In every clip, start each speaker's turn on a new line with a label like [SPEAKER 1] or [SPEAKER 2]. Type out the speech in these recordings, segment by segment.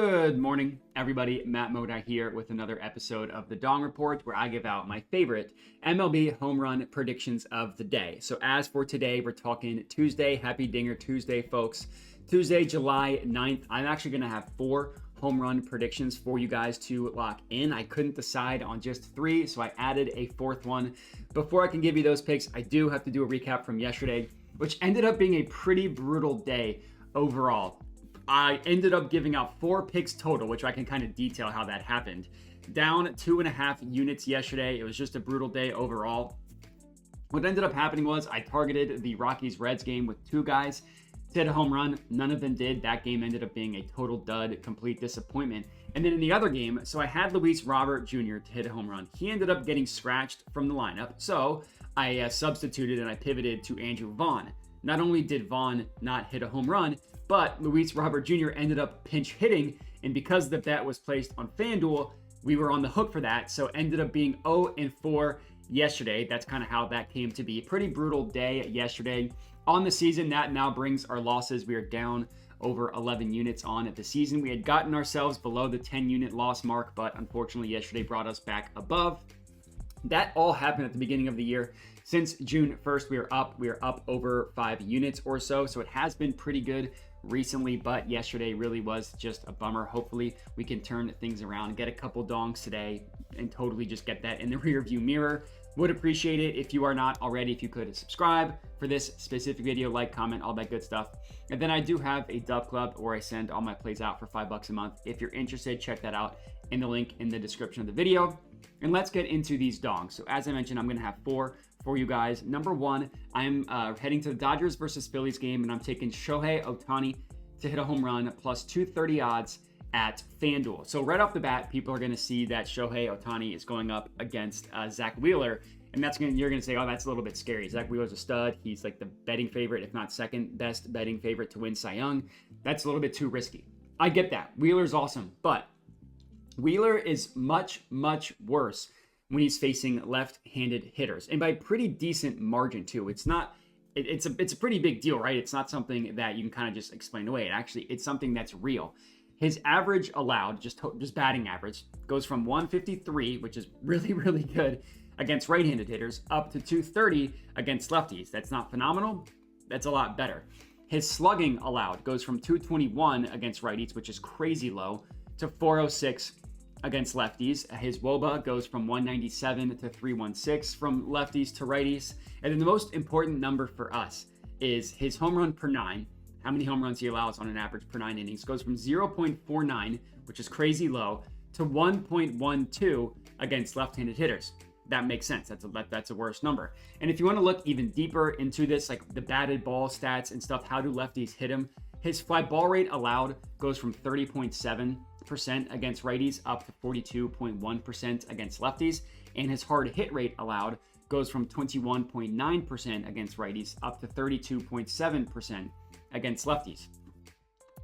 [SPEAKER 1] Good morning, everybody. Matt Moda here with another episode of the Dong Report, where I give out my favorite MLB home run predictions of the day. So as for today, we're talking Tuesday. Happy Dinger Tuesday, folks. Tuesday, July 9th. I'm actually going to have 4 home run predictions for you guys to lock in. I couldn't decide on just 3, so I added a 4th one. Before I can give you those picks, I do have to do a recap from yesterday, which ended up being a pretty brutal day overall. I ended up giving out 4 picks total, which I can kind of detail how that happened. Down 2.5 units yesterday. It was just a brutal day overall. What ended up happening was I targeted the Rockies-Reds game with 2 guys to hit a home run. None of them did. That game ended up being a total dud, complete disappointment. And then in the other game, so I had Luis Robert Jr. to hit a home run. He ended up getting scratched from the lineup. So I substituted and I pivoted to Andrew Vaughn. Not only did Vaughn not hit a home run, but Luis Robert Jr. ended up pinch hitting, and because the bet was placed on FanDuel, we were on the hook for that, so ended up being 0-4 yesterday. That's kind of how that came to be. Pretty brutal day yesterday. On the season, that now brings our losses. We are down over 11 units on at the season. We had gotten ourselves below the 10-unit loss mark, but unfortunately yesterday brought us back above. That all happened at the beginning of the year. Since June 1st, we are up over 5 units or so. So it has been pretty good recently, but yesterday really was just a bummer. Hopefully we can turn things around, get a couple dongs today, and totally just get that in the rear view mirror. Would appreciate it if you are not already, if you could subscribe for this specific video, like, comment, all that good stuff. And then I do have a Dub Club where I send all my plays out for $5 a month. If you're interested, check that out in the link in the description of the video. And let's get into these dongs. So as I mentioned, I'm going to have 4 for you guys. Number 1, I'm heading to the Dodgers versus Phillies game, and I'm taking Shohei Ohtani to hit a home run plus 230 odds at FanDuel. So right off the bat, people are going to see that Shohei Ohtani is going up against Zach Wheeler, and you're going to say, oh, that's a little bit scary. Zach Wheeler's a stud. He's like the betting favorite, if not second best betting favorite to win Cy Young. That's a little bit too risky. I get that. Wheeler's awesome, but Wheeler is much, much worse when he's facing left-handed hitters, and by pretty decent margin too. It's a pretty big deal, right? It's not something that you can kind of just explain away. It's something that's real. His average allowed, just batting average, goes from 153, which is really, really good against right-handed hitters, up to 230 against lefties. That's not phenomenal. That's a lot better. His slugging allowed goes from 221 against righties, which is crazy low, to 406 against lefties. His WOBA goes from 197 to 316 from lefties to righties. And then the most important number for us is his home run per 9. How many home runs he allows on an average per 9 innings goes from 0.49, which is crazy low, to 1.12 against left-handed hitters. That makes sense. That's a worse number. And if you want to look even deeper into this, like the batted ball stats and stuff, how do lefties hit him? His fly ball rate allowed goes from 30.7% against righties up to 42.1% against lefties, and his hard hit rate allowed goes from 21.9% against righties up to 32.7% against lefties.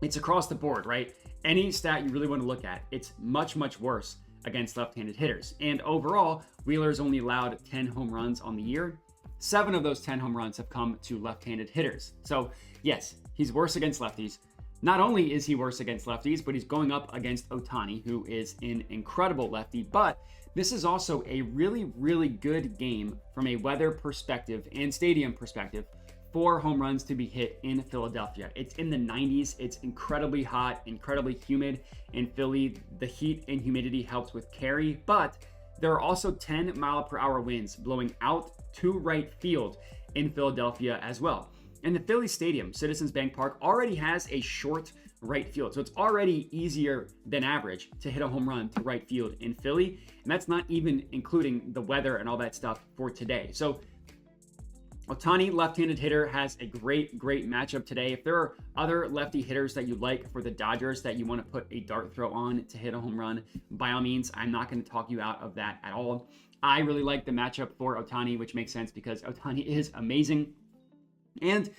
[SPEAKER 1] It's across the board, right? Any stat you really want to look at, it's much, much worse against left-handed hitters. And overall, Wheeler's only allowed 10 home runs on the year. 7 of those 10 home runs have come to left-handed hitters. So yes, he's worse against lefties. Not only is he worse against lefties, but he's going up against Ohtani, who is an incredible lefty. But this is also a really, really good game from a weather perspective and stadium perspective for home runs to be hit in Philadelphia. It's in the 90s. It's incredibly hot, incredibly humid in Philly. The heat and humidity helps with carry, but there are also 10-mile-per-hour winds blowing out to right field in Philadelphia as well. And the Philly Stadium, Citizens Bank Park, already has a short right field. So it's already easier than average to hit a home run to right field in Philly. And that's not even including the weather and all that stuff for today. So Ohtani, left-handed hitter, has a great matchup today. If there are other lefty hitters that you like for the Dodgers that you want to put a dart throw on to hit a home run, by all means, I'm not going to talk you out of that at all. I really like the matchup for Ohtani, which makes sense because Ohtani is amazing. And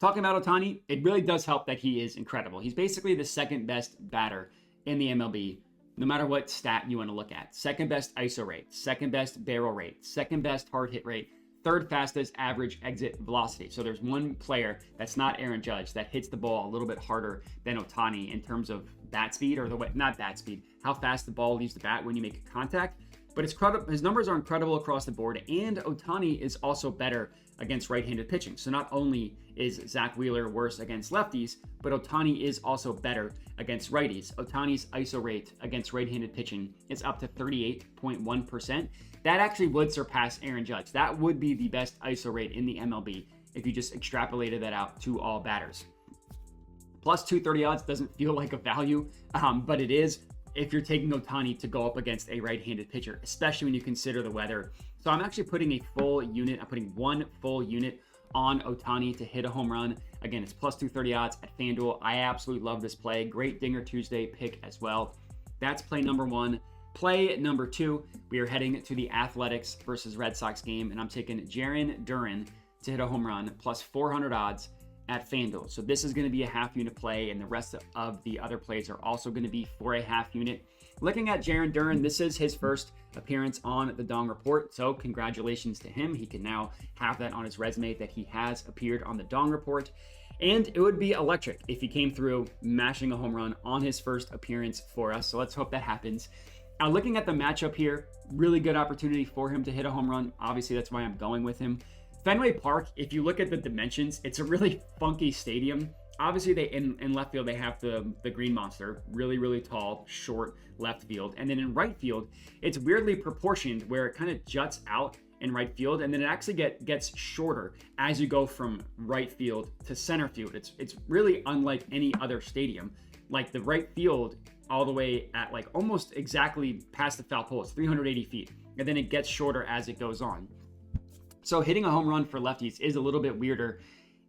[SPEAKER 1] talking about Ohtani, it really does help that he is incredible. He's basically the second best batter in the MLB, no matter what stat you want to look at. Second best ISO rate, second best barrel rate, second best hard hit rate, third fastest average exit velocity. So there's one player that's not Aaron Judge that hits the ball a little bit harder than Ohtani in terms of bat speed, or the way, not bat speed, how fast the ball leaves the bat when you make contact. But his numbers are incredible across the board, and Ohtani is also better against right-handed pitching. So not only is Zach Wheeler worse against lefties, but Ohtani is also better against righties. Ohtani's ISO rate against right-handed pitching is up to 38.1%. That actually would surpass Aaron Judge. That would be the best ISO rate in the MLB if you just extrapolated that out to all batters. Plus 230 odds doesn't feel like a value, but it is if you're taking Ohtani to go up against a right-handed pitcher, especially when you consider the weather. So I'm actually putting a full unit. I'm putting one full unit on Ohtani to hit a home run. Again, it's plus 230 odds at FanDuel. I absolutely love this play. Great Dinger Tuesday pick as well. That's play number one. Play number two, we are heading to the Athletics versus Red Sox game, and I'm taking Jarren Duran to hit a home run, plus 400 odds at FanDuel. So this is going to be a half unit play, and the rest of the other plays are also going to be for a half unit. Looking at Jarren Duran, this is his first appearance on the Dong Report, so congratulations to him. He can now have that on his resume that he has appeared on the Dong Report. And it would be electric if he came through mashing a home run on his first appearance for us. So let's hope that happens. Looking at the matchup here, really good opportunity for him to hit a home run. Obviously, that's why I'm going with him. Fenway Park, if you look at the dimensions, it's a really funky stadium. Obviously, they in left field, they have the Green Monster, really, really tall, short left field. And then in right field, it's weirdly proportioned where it kind of juts out in right field, and then it actually gets shorter as you go from right field to center field. It's really unlike any other stadium. Like the right field all the way at like almost exactly past the foul pole, it's 380 feet, and then it gets shorter as it goes on. So hitting a home run for lefties is a little bit weirder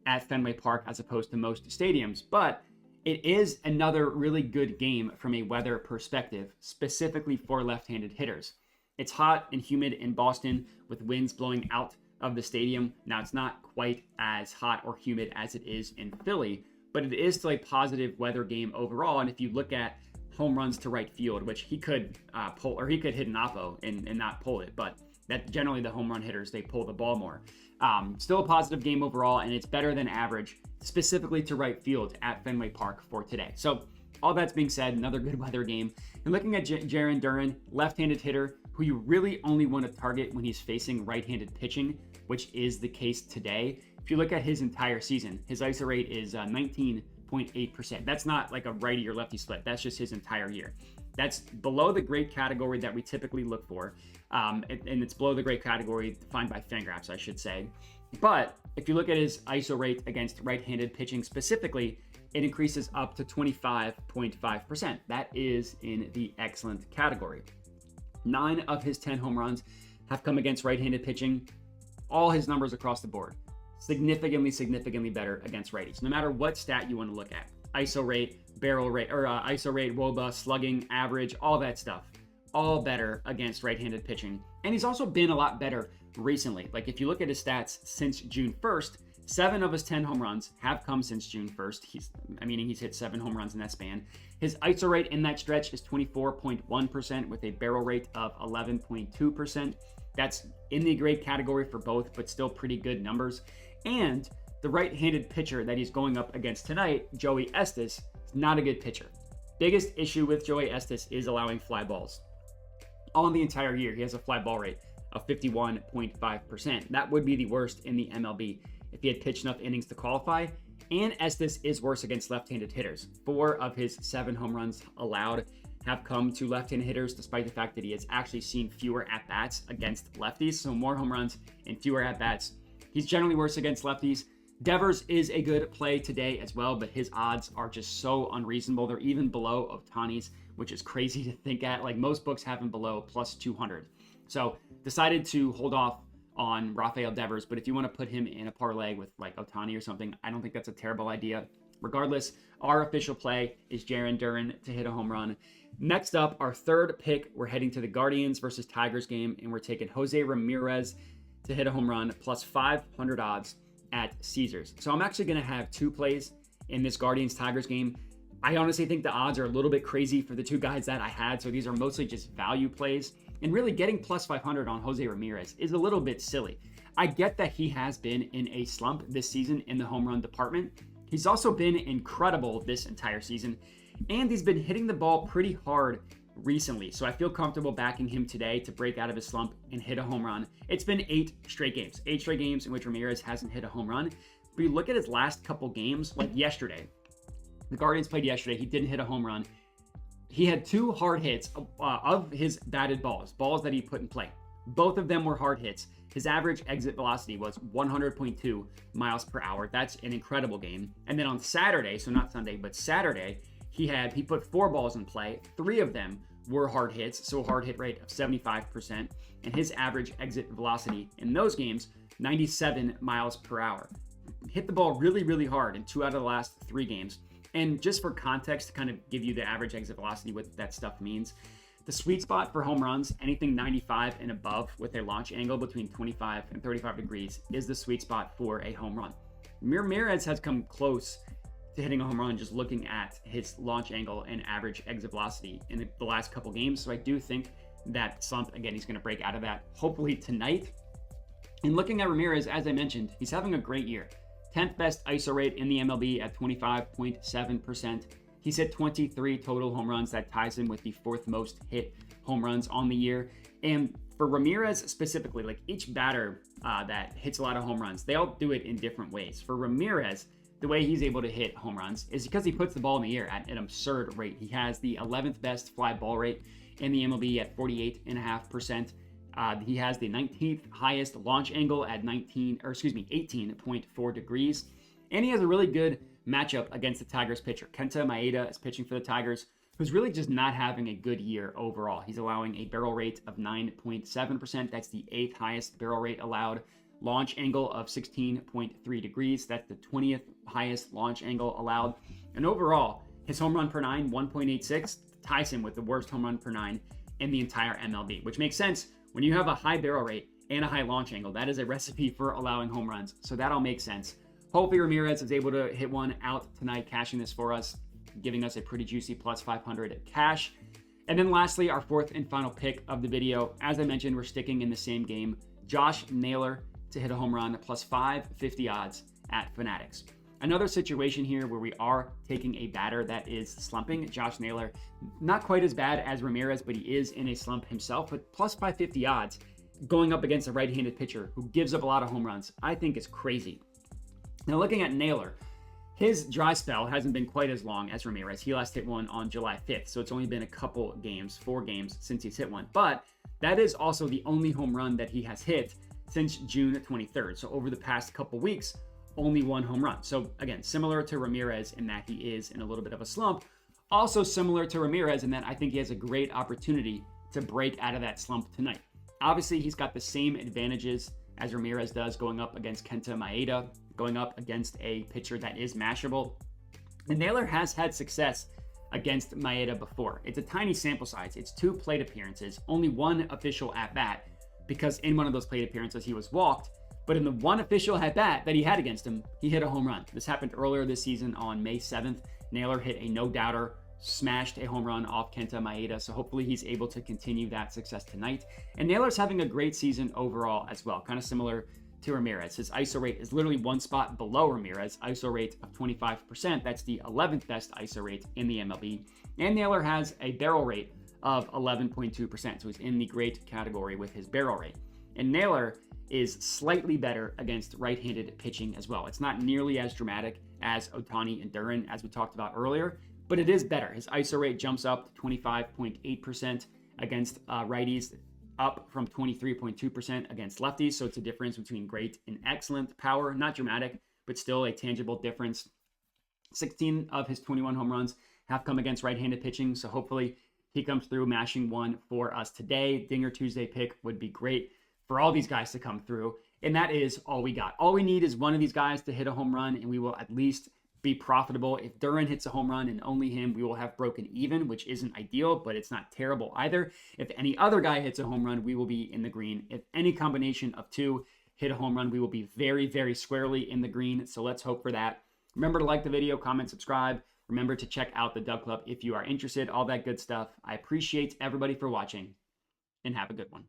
[SPEAKER 1] at Fenway Park as opposed to most stadiums, but it is another really good game from a weather perspective, specifically for left-handed hitters. It's hot and humid in Boston with winds blowing out of the stadium. Now, it's not quite as hot or humid as it is in Philly, but it is still a positive weather game overall. And if you look at home runs to right field, which he could pull, or he could hit an oppo and not pull it, but that generally the home run hitters, they pull the ball more. Still a positive game overall, and it's better than average, specifically to right field at Fenway Park for today. So all that's being said, another good weather game. And looking at Jarren Duran, left-handed hitter, who you really only want to target when he's facing right-handed pitching, which is the case today. If you look at his entire season, his ISO rate is 19.8%. That's not like a righty or lefty split. That's just his entire year. That's below the great category that we typically look for. And it's below the great category defined by Fangraphs, I should say. But if you look at his ISO rate against right-handed pitching specifically, it increases up to 25.5%. That is in the excellent category. 9 of his 10 home runs have come against right-handed pitching. All his numbers across the board, significantly better against righties. No matter what stat you want to look at, ISO rate, barrel rate, or ISO rate, WOBA, slugging, average, all that stuff, all better against right-handed pitching. And he's also been a lot better recently. Like if you look at his stats since June 1st, 7 of his 10 home runs have come since June 1st. He's hit 7 home runs in that span. His ISO rate in that stretch is 24.1% with a barrel rate of 11.2%. That's in the great category for both, but still pretty good numbers. And the right-handed pitcher that he's going up against tonight, Joey Estes, is not a good pitcher. Biggest issue with Joey Estes is allowing fly balls. On the entire year, he has a fly ball rate of 51.5%. That would be the worst in the MLB if he had pitched enough innings to qualify. And Estes is worse against left-handed hitters. 4 of his 7 home runs allowed have come to left-handed hitters, despite the fact that he has actually seen fewer at-bats against lefties. So more home runs and fewer at-bats. He's generally worse against lefties. Devers is a good play today as well, but his odds are just so unreasonable. They're even below Ohtani's, which is crazy to think at. Like most books have him below plus 200. So decided to hold off on Rafael Devers, but if you want to put him in a parlay with like Ohtani or something, I don't think that's a terrible idea. Regardless, our official play is Jarren Duran to hit a home run. Next up, our third pick, we're heading to the Guardians versus Tigers game, and we're taking Jose Ramirez to hit a home run, plus 500 odds at Caesars. So I'm actually going to have 2 plays in this Guardians-Tigers game. I honestly think the odds are a little bit crazy for the 2 guys that I had, so these are mostly just value plays. And really getting plus 500 on Jose Ramirez is a little bit silly. I get that he has been in a slump this season in the home run department. He's also been incredible this entire season And he's been hitting the ball pretty hard recently. So I feel comfortable backing him today to break out of his slump and hit a home run. It's been 8 straight games in which Ramirez hasn't hit a home run. But you look at his last couple games, like yesterday, the Guardians played yesterday. He didn't hit a home run. He had 2 hard hits of his batted balls that he put in play. Both of them were hard hits. His average exit velocity was 100.2 miles per hour. That's an incredible game. And then on Saturday, so not Sunday, but Saturday, he put 4 balls in play. 3 of them were hard hits, so a hard hit rate of 75%. And his average exit velocity in those games, 97 miles per hour. Hit the ball really, really hard in 2 out of the last 3 games. And just for context, to kind of give you the average exit velocity, what that stuff means, the sweet spot for home runs, anything 95 and above with a launch angle between 25 and 35 degrees is the sweet spot for a home run. Ramirez has come close to hitting a home run just looking at his launch angle and average exit velocity in the last couple games. So I do think that slump, again, he's going to break out of that hopefully tonight. And looking at Ramirez, as I mentioned, he's having a great year. 10th best ISO rate in the MLB at 25.7%. He's hit 23 total home runs. That ties him with the 4th most hit home runs on the year. And for Ramirez specifically, like each batter that hits a lot of home runs, they all do it in different ways. For Ramirez, the way he's able to hit home runs is because he puts the ball in the air at an absurd rate. He has the 11th best fly ball rate in the MLB at 48.5%. He has the 19th highest launch angle at 18.4 degrees. And he has a really good matchup against the Tigers pitcher. Kenta Maeda is pitching for the Tigers, who's really just not having a good year overall. He's allowing a barrel rate of 9.7%. That's the 8th highest barrel rate allowed. Launch angle of 16.3 degrees. That's the 20th highest launch angle allowed. And overall, his home run per 9, 1.86, ties him with the worst home run per 9 in the entire MLB, which makes sense. When you have a high barrel rate and a high launch angle, that is a recipe for allowing home runs. So that all makes sense. Hopefully Ramirez is able to hit one out tonight, cashing this for us, giving us a pretty juicy plus 500 cash. And then lastly, our 4th and final pick of the video. As I mentioned, we're sticking in the same game. Josh Naylor to hit a home run, plus 550 odds at Fanatics. Another situation here where we are taking a batter that is slumping. Josh Naylor, not quite as bad as Ramirez, but he is in a slump himself, but plus 550 odds going up against a right-handed pitcher who gives up a lot of home runs, I think is crazy. Now looking at Naylor, his dry spell hasn't been quite as long as Ramirez. He last hit one on July 5th, so it's only been a couple games, 4 games since he's hit one. But that is also the only home run that he has hit since June 23rd. So over the past couple weeks, only 1 home run. So again, similar to Ramirez in that he is in a little bit of a slump. Also similar to Ramirez in that I think he has a great opportunity to break out of that slump tonight. Obviously, he's got the same advantages as Ramirez does going up against Kenta Maeda, going up against a pitcher that is mashable. And Naylor has had success against Maeda before. It's a tiny sample size. It's 2 plate appearances, only 1 official at-bat, because in one of those plate appearances he was walked. But in the 1 official at-bat that he had against him, he hit a home run. This happened earlier this season on May 7th. Naylor hit a no-doubter, smashed a home run off Kenta Maeda, so hopefully he's able to continue that success tonight. And Naylor's having a great season overall as well, kind of similar to Ramirez. His ISO rate is literally 1 spot below Ramirez, ISO rate of 25%. That's the 11th best ISO rate in the MLB. And Naylor has a barrel rate of 11.2%, so he's in the great category with his barrel rate. And Naylor is slightly better against right-handed pitching as well. It's not nearly as dramatic as Ohtani and Duran, as we talked about earlier, but it is better. His ISO rate jumps up to 25.8% against righties, up from 23.2% against lefties. So it's a difference between great and excellent power. Not dramatic, but still a tangible difference. 16 of his 21 home runs have come against right-handed pitching. So hopefully he comes through mashing one for us today. Dinger Tuesday pick would be great for all these guys to come through. And that is all we got. All we need is one of these guys to hit a home run, and we will at least be profitable. If Duran hits a home run and only him, we will have broken even, which isn't ideal, but it's not terrible either. If any other guy hits a home run, we will be in the green. If any combination of 2 hit a home run, we will be very, very squarely in the green. So let's hope for that. Remember to like the video, comment, subscribe. Remember to check out the Dub Club if you are interested, all that good stuff. I appreciate everybody for watching, and have a good one.